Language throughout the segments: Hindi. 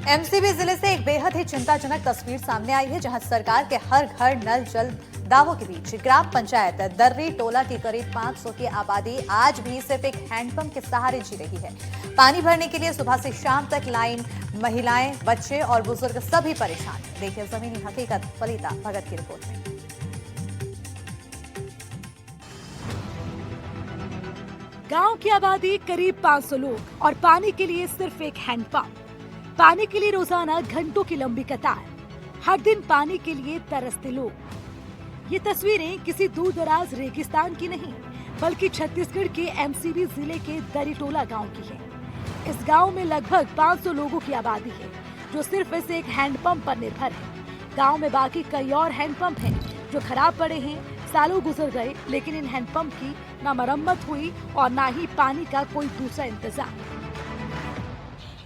एमसीबी जिले से एक बेहद ही चिंताजनक तस्वीर सामने आई है, जहां सरकार के हर घर नल जल दावों के बीच ग्राम पंचायत दर्री टोला की करीब 500 की आबादी आज भी सिर्फ एक हैंडपंप के सहारे जी रही है। पानी भरने के लिए सुबह से शाम तक लाइन, महिलाएं, बच्चे और बुजुर्ग सभी परेशान। देखिए जमीनी हकीकत फलीता भगत की रिपोर्ट में। गांव की आबादी करीब 500 लोग और पानी के लिए सिर्फ एक हैंडपंप। पानी के लिए रोजाना घंटों की लंबी कतार, हर दिन पानी के लिए तरसते लोग। ये तस्वीरें किसी दूर दराज रेगिस्तान की नहीं, बल्कि छत्तीसगढ़ के एमसीबी जिले के दरीटोला गांव की है। इस गांव में लगभग 500 लोगों की आबादी है, जो सिर्फ इस एक हैंडपंप पर निर्भर है। गांव में बाकी कई और हैंडपंप हैं जो खराब पड़े हैं। सालों गुजर गए, लेकिन इन हैंडपंप की न मरम्मत हुई और न ही पानी का कोई दूसरा इंतजाम।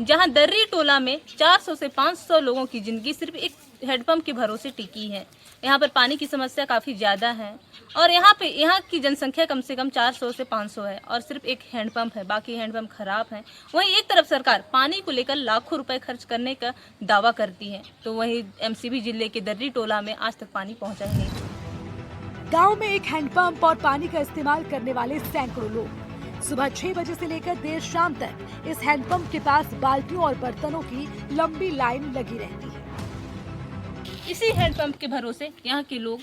जहां दर्री टोला में 400 से 500 लोगों की जिंदगी सिर्फ एक हैंडपंप के भरोसे टिकी है। यहाँ पर पानी की समस्या काफ़ी ज़्यादा है और यहाँ की जनसंख्या कम से कम 400 से 500 है और सिर्फ एक हैंडपंप है, बाकी हैंडपंप खराब हैं। वहीं एक तरफ सरकार पानी को लेकर लाखों रुपए खर्च करने का दावा करती है, तो वहीं एमसीबी जिले के दर्री टोला में आज तक पानी पहुँचा ही नहीं। गांव में एक हैंडपंप और पानी का इस्तेमाल करने वाले सैकड़ों लोग। सुबह 6 बजे से लेकर देर शाम तक इस हैंडपंप के पास बाल्टियों और बर्तनों की लंबी लाइन लगी रहती है। इसी हैंडपंप के भरोसे यहाँ के लोग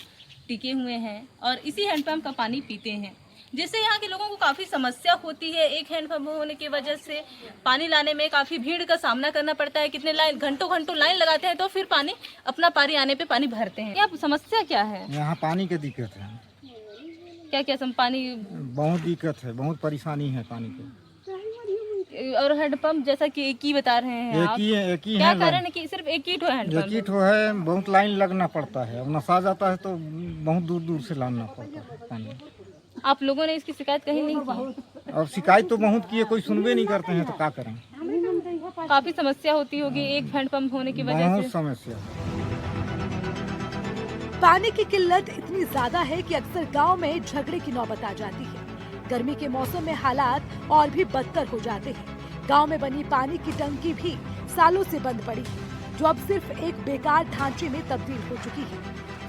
टिके हुए हैं और इसी हैंडपंप का पानी पीते हैं, जिससे यहाँ के लोगों को काफ़ी समस्या होती है। एक हैंडपंप होने की वजह से पानी लाने में काफ़ी भीड़ का सामना करना पड़ता है। कितने घंटों लाइन लगाते हैं तो फिर पानी अपना पारी आने पे पानी भरते हैं। यहाँ समस्या क्या है? यहाँ पानी की दिक्कत है। क्या क्या पानी बहुत दिक्कत है, बहुत परेशानी है पानी की। और हैंडपंप जैसा कि एक ही बता रहे हैं आप, एक ही क्या है। कारण है कि सिर्फ एक ही हैंडपंप? एक ही ठो है, बहुत लाइन लगना पड़ता है। अब नशा जाता है तो बहुत दूर दूर से लाना पड़ता है पानी। आप लोगों ने इसकी शिकायत कहीं नहीं की? और शिकायत तो बहुत की है, कोई सुनवे नहीं करते हैं, तो क्या करें। काफी समस्या होती होगी एक हैंडपंप होने की वजह से। बहुत समस्या। पानी की किल्लत इतनी ज्यादा है कि अक्सर गांव में झगड़े की नौबत आ जाती है। गर्मी के मौसम में हालात और भी बदतर हो जाते हैं। गांव में बनी पानी की टंकी भी सालों से बंद पड़ी है, जो अब सिर्फ एक बेकार ढांचे में तब्दील हो चुकी है।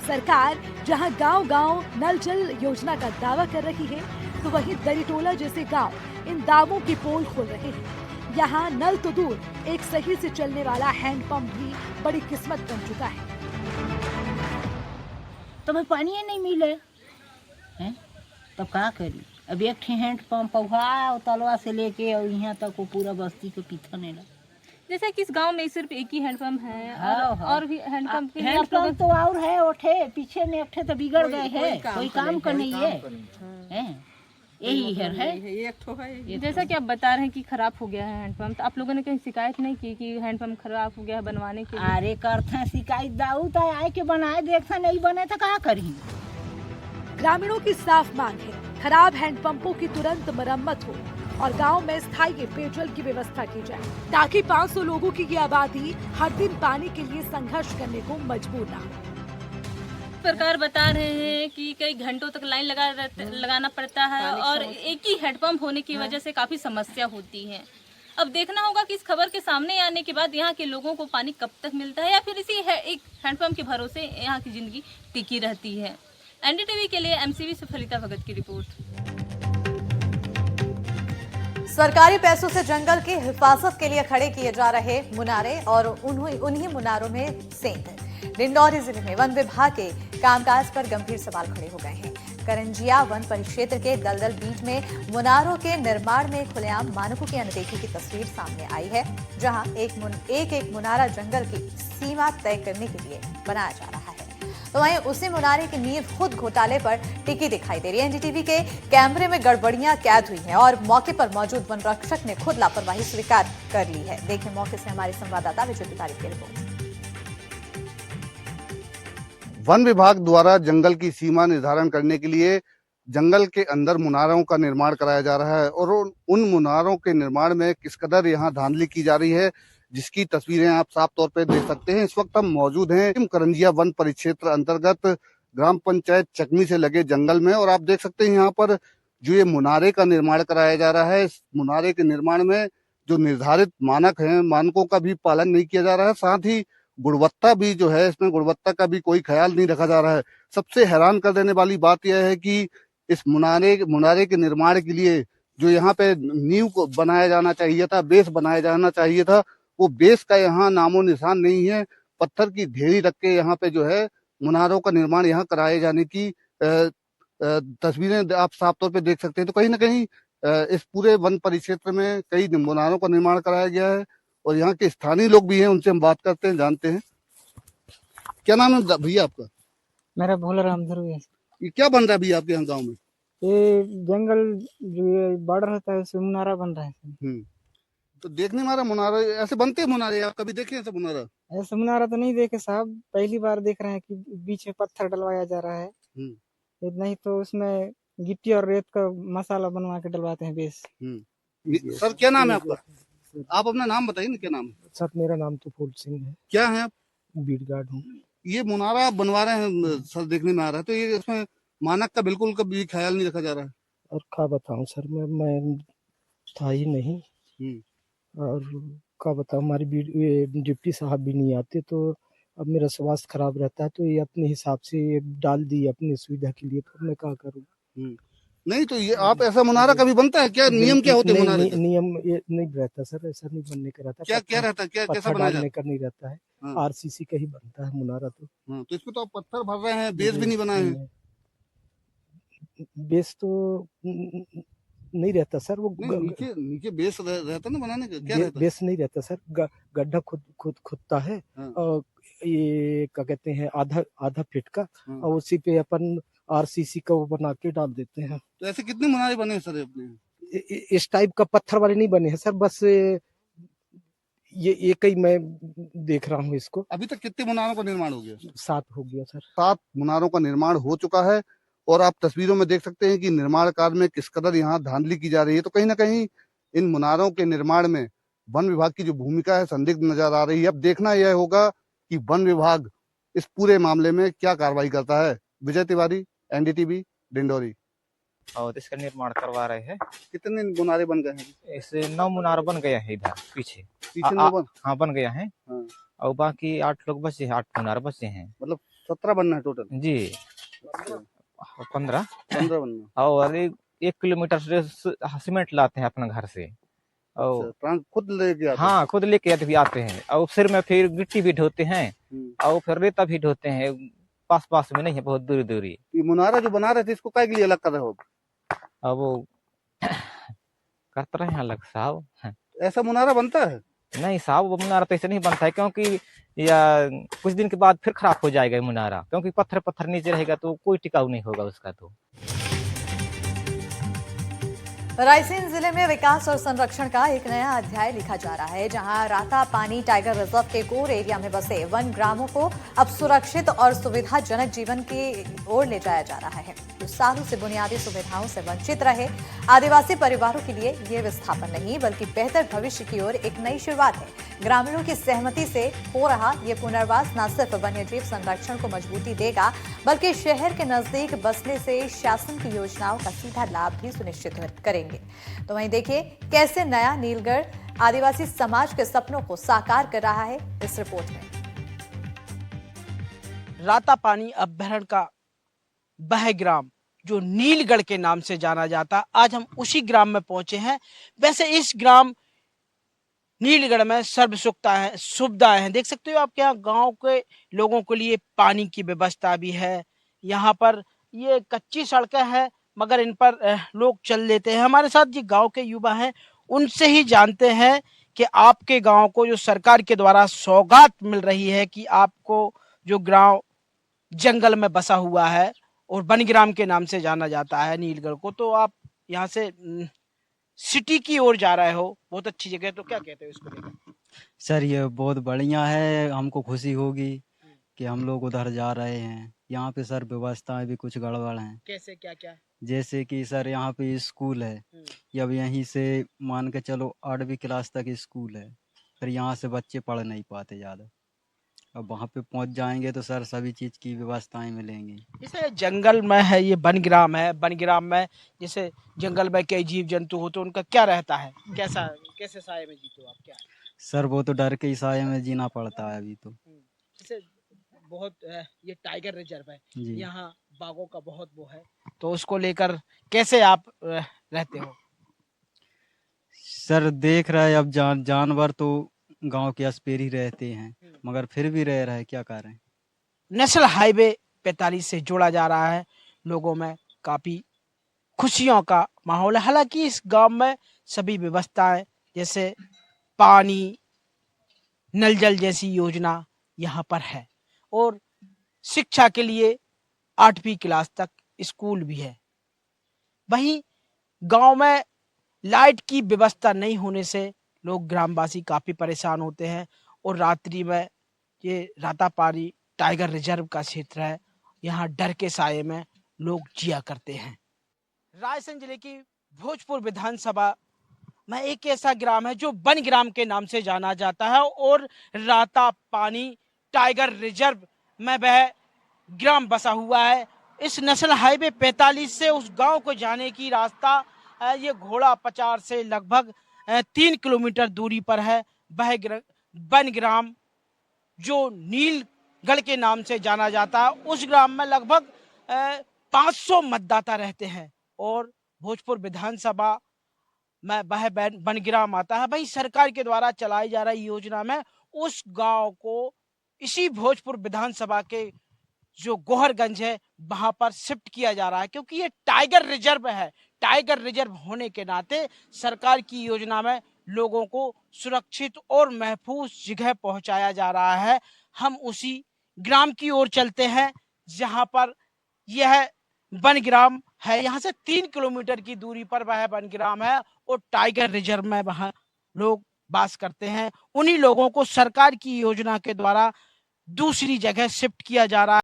सरकार जहां गांव-गांव नल जल योजना का दावा कर रही है, तो वहीं दरीटोला जैसे गांव इन दावों की पोल खोल रहे हैं। यहाँ नल तो दूर, एक सही से चलने वाला हैंडपंप भी बड़ी किस्मत बन चुका है। तो भाई पानी नहीं मिले हैं, तब क्या करी? अब एक ठे हैंड पंप तलवा से लेके और यहाँ तक वो पूरा बस्ती को पीछा नहीं लगा। जैसे कि इस गांव में सिर्फ एक ही हैंडपंप है और भी हैंडपंप तो और है, उठे पीछे में उठे तो बिगड़ गए हैं, कोई काम का नहीं है। यही है। जैसा कि आप बता रहे हैं कि खराब हो गया है हैंडपंप, तो आप लोगों ने कहीं शिकायत नहीं की कि हैंडपंप खराब हो गया है बनवाने के लिए? अरे करते हैं शिकायत, दाऊ तो आए के बनाए, देखते नहीं बने तो क्या करी। ग्रामीणों की साफ मांग है, खराब हैंडपंपों की तुरंत मरम्मत हो और गांव में स्थायी पेयजल की व्यवस्था की जाए, ताकि 500 लोगों की ये आबादी हर दिन पानी के लिए संघर्ष करने को मजबूर न हो। सरकार बता रहे हैं कि कई घंटों तक लाइन लगाना पड़ता है और एक ही हैंडपंप होने की वजह से काफी समस्या होती है। अब देखना होगा कि इस खबर के सामने आने के बाद यहाँ के लोगों को पानी कब तक मिलता है या फिर इसी एक हैंडपंप के भरोसे यहाँ की जिंदगी टिकी रहती है। एनडीटीवी के लिए एमसीबी से फलीता भगत की रिपोर्ट। सरकारी पैसों से जंगल की हिफाजत के लिए खड़े किए जा रहे मुनारे और उन्हीं मुनारों में सेंध। डिंडौरी जिले में वन विभाग के कामकाज पर गंभीर सवाल खड़े हो गए हैं। करंजिया वन परिक्षेत्र के दलदल बीच में मुनारों के निर्माण में खुलेआम मानकों की अनदेखी की तस्वीर सामने आई है, जहां एक मुनारा जंगल की सीमा तय करने के लिए बनाया जा रहा है, तो वहीं उसी मुनारे की नींव खुद घोटाले पर टिकी दिखाई दे रही है। एनडीटीवी के कैमरे में गड़बड़ियां कैद हुई हैं और मौके पर मौजूद वन रक्षक ने खुद लापरवाही स्वीकार कर ली है। देखिए मौके से हमारे संवाददाता विजय तिवारी की रिपोर्ट। वन विभाग द्वारा जंगल की सीमा निर्धारण करने के लिए जंगल के अंदर मुनारों का निर्माण कराया जा रहा है और उन मुनारों के निर्माण में किस कदर यहाँ धांधली की जा रही है, जिसकी तस्वीरें आप साफ तौर पे देख सकते हैं। इस वक्त हम मौजूद हैं करंजिया वन परिक्षेत्र अंतर्गत ग्राम पंचायत चकमी से लगे जंगल में और आप देख सकते हैं यहाँ पर जो ये मुनारे का निर्माण कराया जा रहा है, इस मुनारे के निर्माण में जो निर्धारित मानक हैं, मानकों का भी पालन नहीं किया जा रहा है। साथ ही गुणवत्ता भी जो है, इसमें गुणवत्ता का भी कोई ख्याल नहीं रखा जा रहा है। सबसे हैरान कर देने वाली बात यह है कि इस मुनारे के निर्माण के लिए जो यहाँ पे नींव को बनाया जाना चाहिए था, बेस बनाया जाना चाहिए था, वो बेस का यहाँ नामो निशान नहीं है। पत्थर की ढेरी रख के यहाँ पे जो है मुनारों का निर्माण यहाँ कराए जाने की तस्वीरें आप साफ तौर पे देख सकते हैं। तो कहीं ना कहीं इस पूरे वन परिक्षेत्र में कई मुनारों का निर्माण कराया गया है और यहाँ के स्थानीय लोग भी हैं, उनसे हम बात करते हैं, जानते हैं। क्या नाम है भैया आपका? मेरा भोला राम ध्रुव है। ये क्या बन रहा है भैया आपके यहाँ गाँव में? ये जंगल जो ये बॉर्डर होता है उसमें मुनारा बन रहा है। तो देखने मारा मुनारा ऐसे बनते हैं मुनारे? आप कभी देखे ऐसा मुनारा? ऐसा मुनारा तो नहीं देखे साहब, पहली बार देख रहे हैं कि बीच में पत्थर डलवाया जा रहा है। नहीं तो उसमें गिट्टी और रेत का मसाला बनवा के डलवाते हैं बेस। सर क्या नाम है आपका? आप अपना नाम बताइए ना, क्या नाम है? सर मेरा नाम तो फूल सिंह है। क्या है आप? बीट गार्ड हूँ। ये मुनारा आप बनवा रहे हैं सर, देखने में आ रहा है, तो ये इसमें मानक का बिल्कुल कभी ख्याल नहीं रखा जा रहा है। और क्या बताऊँ सर, मैं था ही नहीं। और क्या बताऊँ, हमारी डिप्टी साहब भी नहीं आते, तो अब मेरा स्वास्थ्य खराब रहता है, तो ये अपने हिसाब से ये डाल दी अपनी सुविधा के लिए, तो मैं क्या करूँ। नहीं तो ये आप ऐसा मुनारा कभी बनता है क्या? नियम क्या होते हैं मुनारे के? नियम ये नहीं रहता सर, ऐसा नहीं बनने का रहता। क्या रहता है, कैसा बनाया जाता है? का नहीं रहता है। आरसीसी का ही बनता है मुनारा। तो इसमें तो आप पत्थर भर रहे हैं, बेस भी नहीं बनाए हैं। बेस तो नहीं रहता सर, वो नीचे बेस रहता ना बनाने का? क्या रहता? बेस नहीं रहता सर, गड्ढा खुदता है और ये क्या कहते हैं आधा फीट का, और उसी पे अपन आरसीसी का वो बना के डाल देते हैं। तो ऐसे कितने मुनारे बने हैं सर अपने? इस टाइप का पत्थर वाले नहीं बने हैं सर, बस ये एक ही मैं देख रहा हूँ इसको। अभी तक कितने मुनारों का निर्माण हो गया? 7 हो गया सर। 7 मुनारों का निर्माण हो चुका है और आप तस्वीरों में देख सकते हैं कि निर्माण कार्य में किस कदर यहाँ धांधली की जा रही है। तो कहीं ना कहीं इन मुनारों के निर्माण में वन विभाग की जो भूमिका है संदिग्ध नजर आ रही है। अब देखना यह होगा कि वन विभाग इस पूरे मामले में क्या कार्रवाई करता है। विजय तिवारी, NDTV, डिंडोरी। और इसका निर्माण करवा रहे हैं। कितने मुनारे बन गए हैं? ऐसे 9 मुनार बन गया है इधर पीछे 9 हाँ बन गया है। और बाकी 8 लोग बचे हैं, 8 मुनार बचे हैं। मतलब 17 बनना है टोटल? जी 15 बनना। और 1 किलोमीटर से सीमेंट लाते हैं अपना घर से और खुद लेके आते हैं? हाँ खुद लेके आते हैं और फिर में फिर गिट्टी भी ढोते हैं और फिर रेता भी ढोते हैं। पास में नहीं है, बहुत दूरी। ये मुनारा जो बना रहे थे इसको क्या के लिए अलग कर रहे हो? अब वो करते रहे हैं अलग साहब। ऐसा मुनारा बनता है? नहीं साहब, वो मुनारा तो ऐसे नहीं बनता है, क्योंकि या कुछ दिन के बाद फिर खराब हो जाएगा ये मुनारा, क्योंकि पत्थर नीचे रहेगा तो कोई टिकाऊ नहीं होगा उसका। तो रायसेन जिले में विकास और संरक्षण का एक नया अध्याय लिखा जा रहा है, जहां राता पानी टाइगर रिजर्व के कोर एरिया में बसे वन ग्रामों को अब सुरक्षित और सुविधाजनक जीवन की ओर ले जाया जा रहा है। जो सालों से बुनियादी सुविधाओं से वंचित रहे आदिवासी परिवारों के लिए ये विस्थापन नहीं बल्कि बेहतर भविष्य की ओर एक नई शुरुआत है। ग्रामीणों की सहमति से हो रहा ये पुनर्वास न सिर्फ वन्यजीव संरक्षण को मजबूती देगा बल्कि शहर के नजदीक बसने से शासन की योजनाओं का सीधा लाभ भी सुनिश्चित करेंगे। तो वहीं देखिए कैसे नया नीलगढ़ आदिवासी समाज के सपनों को साकार कर रहा है इस रिपोर्ट में। राता पानी अभ्यारण्य का वह ग्राम जो नीलगढ़ के नाम से जाना जाता, आज हम उसी ग्राम में पहुंचे हैं। वैसे इस ग्राम नीलगढ़ में सर्व सुविधाएं हैं, देख सकते हो आप। यहाँ गांव के लोगों के लिए पानी की व्यवस्था भी है। यहाँ पर ये कच्ची सड़कें हैं मगर इन पर लोग चल लेते हैं। हमारे साथ ये गांव के युवा हैं, उनसे ही जानते हैं कि आपके गांव को जो सरकार के द्वारा सौगात मिल रही है कि आपको जो गांव जंगल में बसा हुआ है और वनग्राम के नाम से जाना जाता है नीलगढ़ को, तो आप यहाँ से सिटी की ओर जा रहे हो, बहुत अच्छी जगह, तो क्या कहते हो इसको लेकर? सर ये बहुत बढ़िया है, हमको खुशी होगी कि हम लोग उधर जा रहे हैं। यहाँ पे सर व्यवस्थाएं भी कुछ गड़बड़ हैं। कैसे क्या? जैसे कि सर यहाँ पे स्कूल है, अब यहीं से मान के चलो 8वीं क्लास तक स्कूल है, फिर यहाँ से बच्चे पढ़ नहीं पाते ज़्यादा। अब वहाँ पे पहुँच जाएंगे तो सर सभी चीज़ की व्यवस्थाएं मिलेंगी। जैसे जंगल में है, ये वनग्राम है, वनग्राम में जैसे जंगल में कई जीव जंतु होते हैं, उनका क्या रहता है, कैसे साए में जीते हो आप, क्या सर वो तो डर के ही साए में जीना पड़ता है अभी तो। जैसे बहुत ये टाइगर रिजर्व है, जी यहाँ बाघों का बहुत वो है, तो उसको लेकर कैसे आप रहते हो? सर देख रहे हैं अब जानवर तो गांव के आसपास ही रहते हैं, मगर फिर भी रह रहे हैं, क्या करें। नेशनल हाईवे 45 से जोड़ा जा रहा है, लोगों में काफी खुशियों का माहौल है। हालांकि इस गांव में सभी व्यवस्थाएं जैसे पानी, नल जल जैसी योजना यहाँ पर है और शिक्षा के लिए 8वीं क्लास तक स्कूल भी है। वहीं गांव में लाइट की व्यवस्था नहीं होने से लोग ग्रामवासी काफी परेशान होते हैं और रात्रि में ये रातापारी टाइगर रिजर्व का क्षेत्र है, यहाँ डर के साये में लोग जिया करते हैं। रायसेन जिले की भोजपुर विधानसभा में एक ऐसा ग्राम है जो वन ग्राम के नाम से जाना जाता है और रातापानी टाइगर रिजर्व में वह ग्राम बसा हुआ है। इस नेशनल हाईवे 45 से उस गांव को जाने की रास्ता ये घोड़ा पचार से लगभग 3 किलोमीटर दूरी पर है। वह वन ग्राम जो नीलगढ़ के नाम से जाना जाता है, उस ग्राम में लगभग 500 मतदाता रहते हैं और भोजपुर विधानसभा में वह वन ग्राम आता है। वही सरकार के द्वारा चलाई जा रही योजना में उस गांव को इसी भोजपुर विधानसभा के जो गोहरगंज है वहां पर शिफ्ट किया जा रहा है, क्योंकि ये टाइगर रिजर्व है। टाइगर रिजर्व होने के नाते सरकार की योजना में लोगों को सुरक्षित और महफूज जगह पहुंचाया जा रहा है। हम उसी ग्राम की ओर चलते हैं जहां पर यह वन ग्राम है। यहाँ से 3 किलोमीटर की दूरी पर वह वन ग्राम है और टाइगर रिजर्व में वहां लोग वास करते हैं। उन्हीं लोगों को सरकार की योजना के द्वारा दूसरी जगह शिफ्ट किया जा रहा है।